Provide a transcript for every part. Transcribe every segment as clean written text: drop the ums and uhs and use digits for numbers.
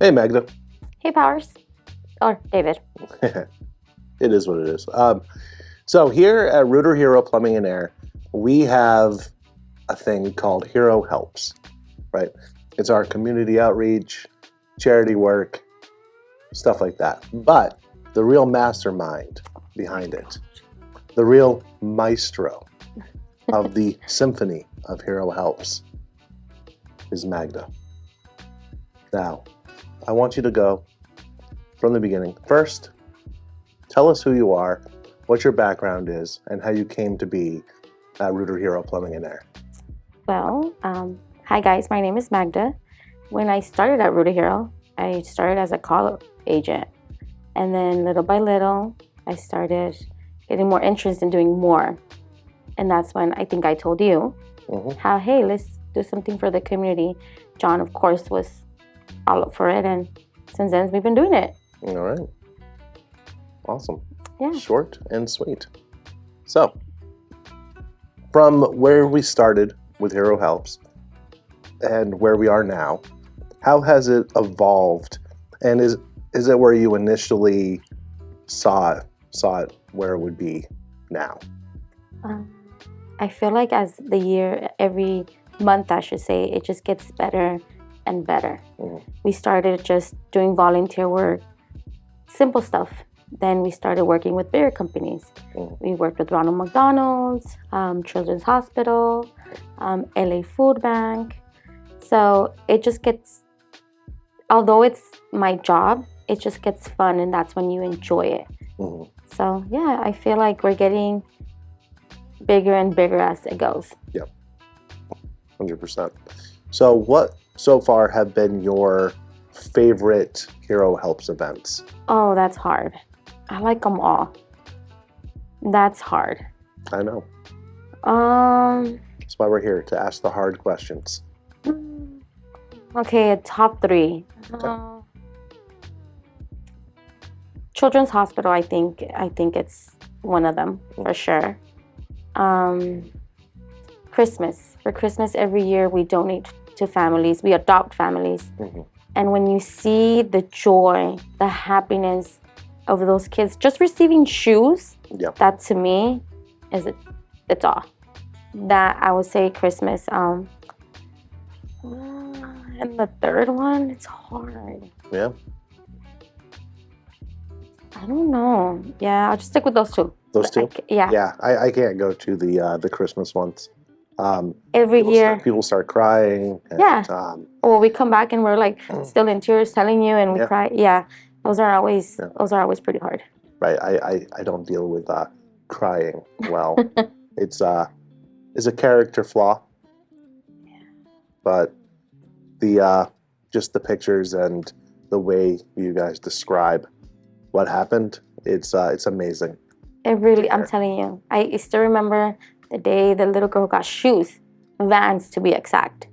Hey, Magda. Hey, Powers. Or David. It is what it is. So here at Rooter Hero Plumbing and Air, we have a thing called HeroHelps, right? It's our community outreach, charity work, stuff like that. But the real mastermind behind it, the real maestro of the symphony of HeroHelps is Magda. Now, I want you to go from the beginning. First, tell us who you are, what your background is, and how you came to be at Rooter Hero Plumbing and Air. Well, hi guys, my name is Magda. When I started at Rooter Hero, I started as a call agent. And then little by little, I started getting more interest in doing more. And that's when I think I told you how, hey, let's do something for the community. John, of course, was all up for it. And since then, we've been doing it. All right. Awesome. Yeah. Short and sweet. So, from where we started with HeroHelps and where we are now, how has it evolved? And is it where you initially saw it where it would be now? I feel like as the year, every month, I should say, it just gets better and better. We started just doing volunteer work, simple stuff. Then we started working with bigger companies. We worked with Ronald McDonald's, Children's Hospital, LA Food Bank. So it just gets, although it's my job, it just gets fun, and that's when you enjoy it. So yeah, I feel like we're getting bigger and bigger as it goes. Yep, 100%. So what so far have been your favorite HeroHelps events? Oh, that's hard. I like them all. That's hard. I know. That's why we're here, to ask the hard questions. Okay, top 3. Okay. Children's Hospital, I think it's one of them for sure. Christmas. For Christmas, every year we donate to families. We adopt families. And when you see the joy, the happiness of those kids just receiving shoes, that to me is it's all. That I would say Christmas. And the third one, it's hard. Yeah. I don't know. Yeah, I'll just stick with those 2. Those 2? Yeah. Yeah, I can't go to the Christmas ones. Every year. People start crying. And, yeah. Well, we come back and we're like still in tears telling you, and we cry. Yeah. Those are always pretty hard. Right. I don't deal with crying well. It's a character flaw. But the just the pictures and the way you guys describe what happened, it's amazing. It really, I'm telling you, I still remember the day the little girl got shoes, Vans to be exact,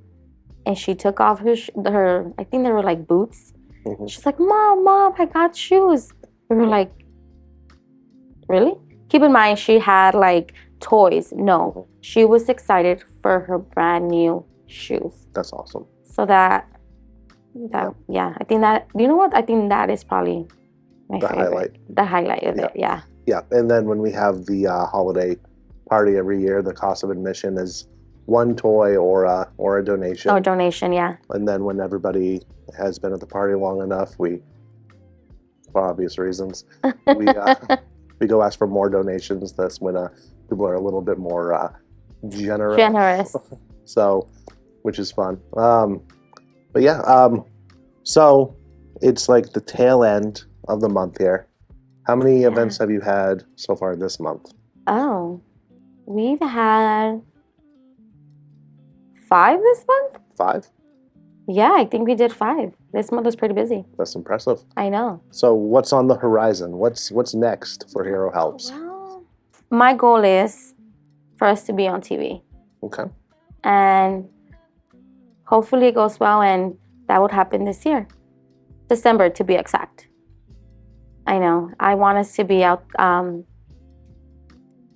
and she took off her I think they were like boots. She's like, Mom, I got shoes. We were like, really? Keep in mind, she had like toys. No, she was excited for her brand new shoes. That's awesome. So that yeah, I think that, you know what? I think that is probably my favorite. The highlight of it, yeah. Yeah, and then when we have the holiday party every year, the cost of admission is one toy or a donation. Oh, donation, yeah. And then when everybody has been at the party long enough, we, for obvious reasons, we go ask for more donations. That's when people are a little bit more generous. So, which is fun. But yeah, so it's like the tail end of the month here. How many events have you had so far this month? Oh, we've had 5 this month. 5? Yeah, I think we did 5. This month was pretty busy. That's impressive. I know. So what's on the horizon? What's next for HeroHelps? Well, my goal is for us to be on TV. Okay. And hopefully it goes well, and that would happen this year. December, to be exact. I know. I want us to be out.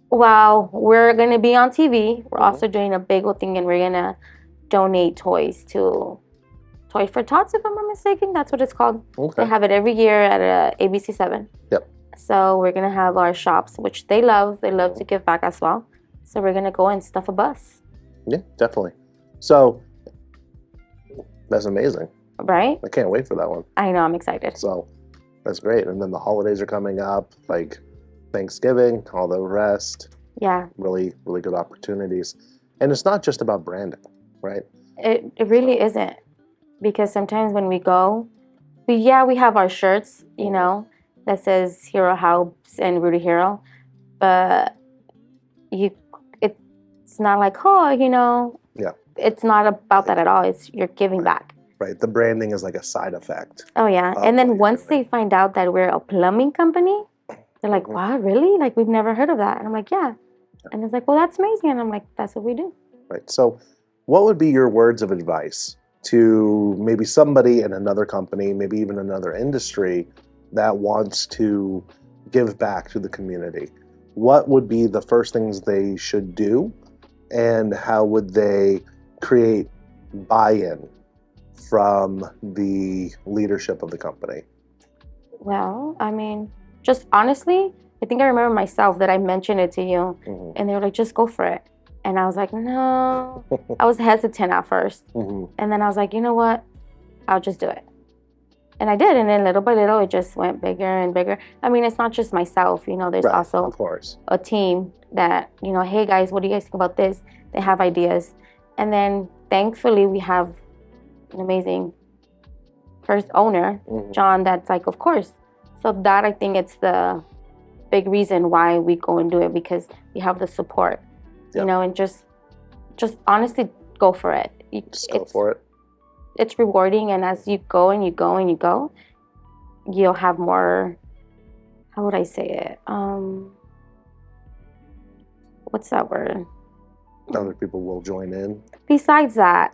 Well, we're going to be on TV. We're also doing a big old thing, and we're going to donate toys to Toy for Tots, if I'm not mistaken. That's what it's called. Okay. They have it every year at ABC 7. Yep. So we're going to have our shops, which they love. They love to give back as well. So we're going to go and stuff a bus. Yeah, definitely. So that's amazing. Right? I can't wait for that one. I know, I'm excited. So that's great. And then the holidays are coming up, like Thanksgiving, all the rest. Yeah. Really, really good opportunities. And it's not just about branding, right? It really isn't. Because sometimes when we go, we have our shirts, you know, that says HeroHelps and Rudy Hero. But it's not like, oh, you know, Yeah. It's not about that at all. It's you're giving back. Right. The branding is like a side effect. Oh, yeah. And then once they find out that we're a plumbing company, they're like, wow, really? Like, we've never heard of that. And I'm like, yeah. And it's like, well, that's amazing. And I'm like, that's what we do. Right. So what would be your words of advice to maybe somebody in another company, maybe even another industry that wants to give back to the community? What would be the first things they should do, and how would they create buy-in from the leadership of the company? Well, I mean, just honestly, I think I remember myself that I mentioned it to you, and they were like, just go for it. And I was like, no. I was hesitant at first. And then I was like, you know what? I'll just do it. And I did. And then little by little, it just went bigger and bigger. I mean, it's not just myself. You know, there's also of course a team that, you know, hey, guys, what do you guys think about this? They have ideas. And then thankfully, we have an amazing first owner, John, that's like, of course. So that, I think it's the big reason why we go and do it, because we have the support. You know, and just honestly go for it. Just go for it. It's rewarding, and as you go and you go and you go, you'll have more, how would I say it? What's that word? Other people will join in. Besides that,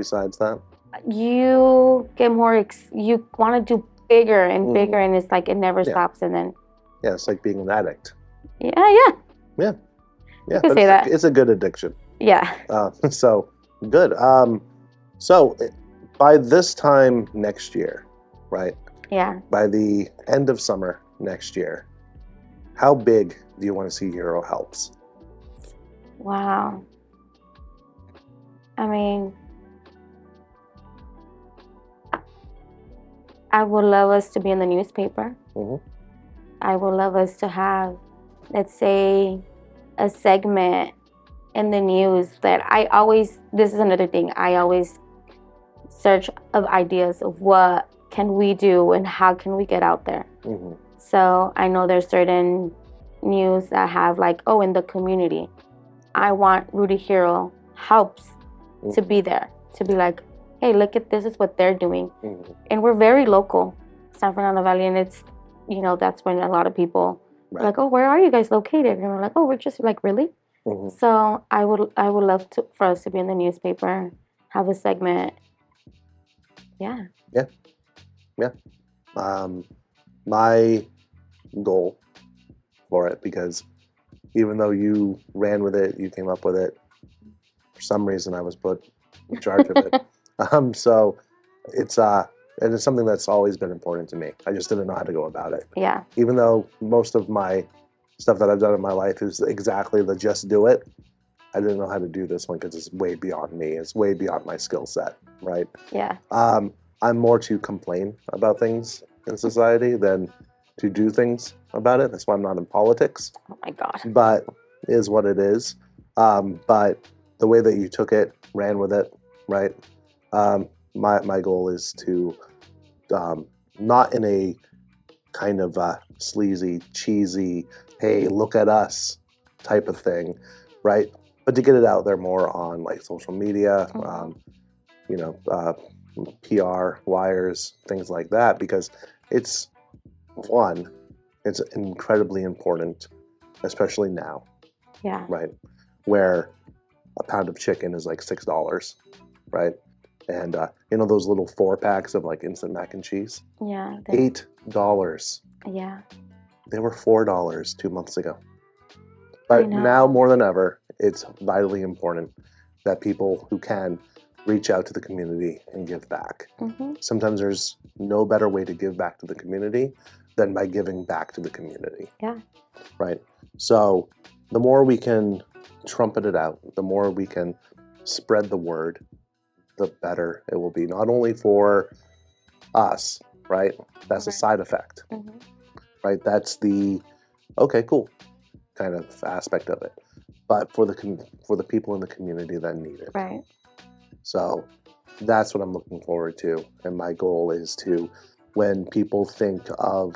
you get more, you want to do bigger and bigger, and it's like it never stops. And then it's like being an addict. Yeah. Yeah, you could say that. It's a good addiction. Yeah. So good. So by this time next year, right? Yeah. By the end of summer next year, how big do you want to see HeroHelps? Wow. I mean, I would love us to be in the newspaper. I would love us to have, let's say, a segment in the news that this is another thing, I always search of ideas of what can we do and how can we get out there. So I know there's certain news that have like, oh, in the community, I want Rudy Hero Helps to be there, to be like, hey, look at this is what they're doing. And we're very local, San Fernando Valley, and it's, you know, that's when a lot of people are like, oh, where are you guys located? And we're like, oh, we're just like, really? So I would love for us to be in the newspaper, have a segment. Yeah. My goal for it, because even though you ran with it, you came up with it, for some reason I was put in charge of it. So it's something that's always been important to me. I just didn't know how to go about it. Yeah. Even though most of my stuff that I've done in my life is exactly the just do it, I didn't know how to do this one because it's way beyond me. It's way beyond my skill set, right? Yeah. I'm more to complain about things in society than to do things about it. That's why I'm not in politics. Oh my God. But it is what it is. But the way that you took it, ran with it, right? My goal is to, not in a kind of sleazy, cheesy, hey, look at us type of thing, right? But to get it out there more on like social media, you know, PR, wires, things like that, because it's incredibly important, especially now. Yeah. Right? Where a pound of chicken is like $6, right? And you know those little 4-packs of like instant mac and cheese? Yeah. $8. Yeah. They were $4 2 months ago. But now more than ever, it's vitally important that people who can reach out to the community and give back. Mm-hmm. Sometimes there's no better way to give back to the community than by giving back to the community. Yeah. Right? So the more we can trumpet it out, the more we can spread the word, the better it will be, not only for us, right? That's a Right. side effect, Mm-hmm. right? That's the, okay, cool kind of aspect of it, but for the people in the community that need it. Right. So that's what I'm looking forward to. And my goal is to, when people think of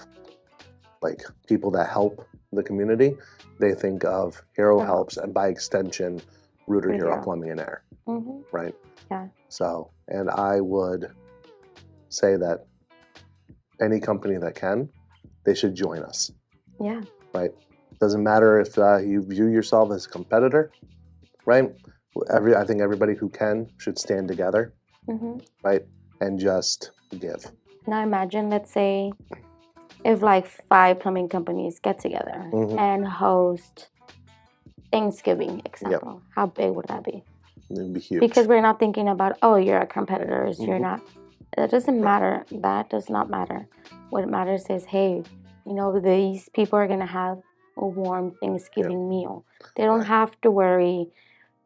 like people that help the community, they think of HeroHelps and by extension, Rooter Hero Hero. Plumbing and Air, Mm-hmm. right? Yeah. So, and I would say that any company that can, they should join us, Yeah. right? Doesn't matter if you view yourself as a competitor, right? I think everybody who can should stand together, Mm-hmm. right? And just give. Now imagine, let's say, if like 5 plumbing companies get together Mhm. and host Thanksgiving, example. How big would that be? It'd be huge. Because we're not thinking about, oh, you're a competitors, you're Mhm. not. That doesn't matter. That does not matter. What matters is, hey, you know, these people are gonna have a warm Thanksgiving meal. They don't Right. have to worry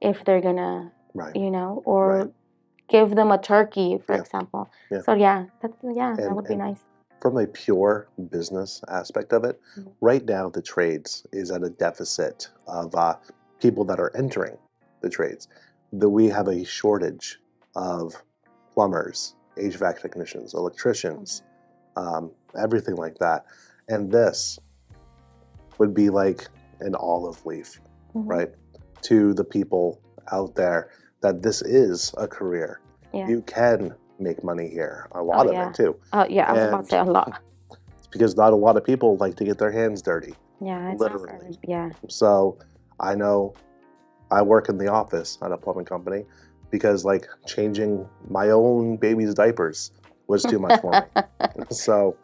if they're gonna, Right. you know, or Right. give them a turkey, for Yeah. example. Yeah. So that would be nice. From a pure business aspect of it, Mhm. right now the trades is at a deficit of people that are entering the trades. We have a shortage of plumbers, HVAC technicians, electricians, everything like that. And this would be like an olive leaf, Mhm. right? To the people out there that this is a career. Yeah. You can make money here, a lot of it too. Oh yeah, I was about to say a lot. It's because not a lot of people like to get their hands dirty, Yeah, it's literally. yeah. So I know I work in the office at a plumbing company because like changing my own baby's diapers was too much for me. So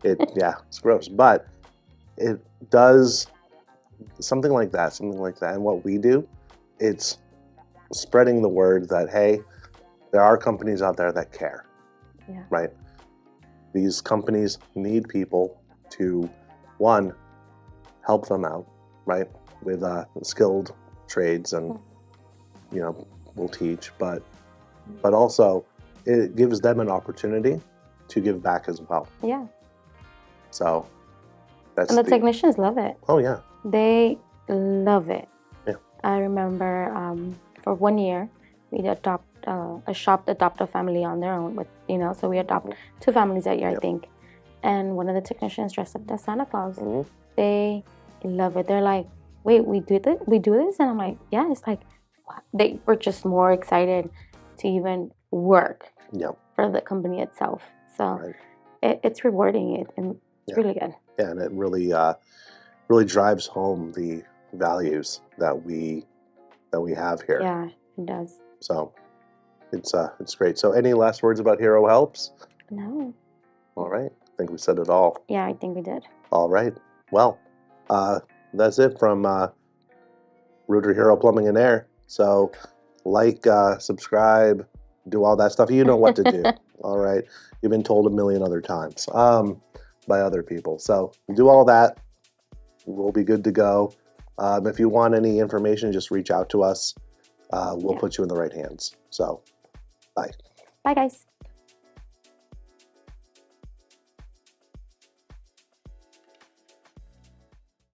it's gross, but it does something like that. And what we do, it's spreading the word that, hey, there are companies out there that care, Yeah. right? These companies need people to, one, help them out, right, with skilled trades, and you know, we'll teach, but also it gives them an opportunity to give back as well. Yeah. So that's And the technicians love it. Oh yeah. They love it. Yeah. I remember for 1 year we adopt a shop adopt a family on their own with, you know, so we adopt 2 families that year, I think. And one of the technicians dressed up as Santa Claus. They love it. They're like, wait, we do this? And I'm like, yeah. It's like, what? They were just more excited to even work for the company itself. So it's rewarding and it's really good. Yeah, and it really drives home the values that we have here. Yeah, it does. So it's great. So any last words about HeroHelps? No. All right. I think we said it all. Yeah, I think we did. All right. Well, that's it from Rooter Hero Plumbing and Air. So like, subscribe, do all that stuff. You know what to do. All right. You've been told a million other times by other people. So do all that. We'll be good to go. If you want any information, just reach out to us. We'll put you in the right hands. So bye. Bye, guys.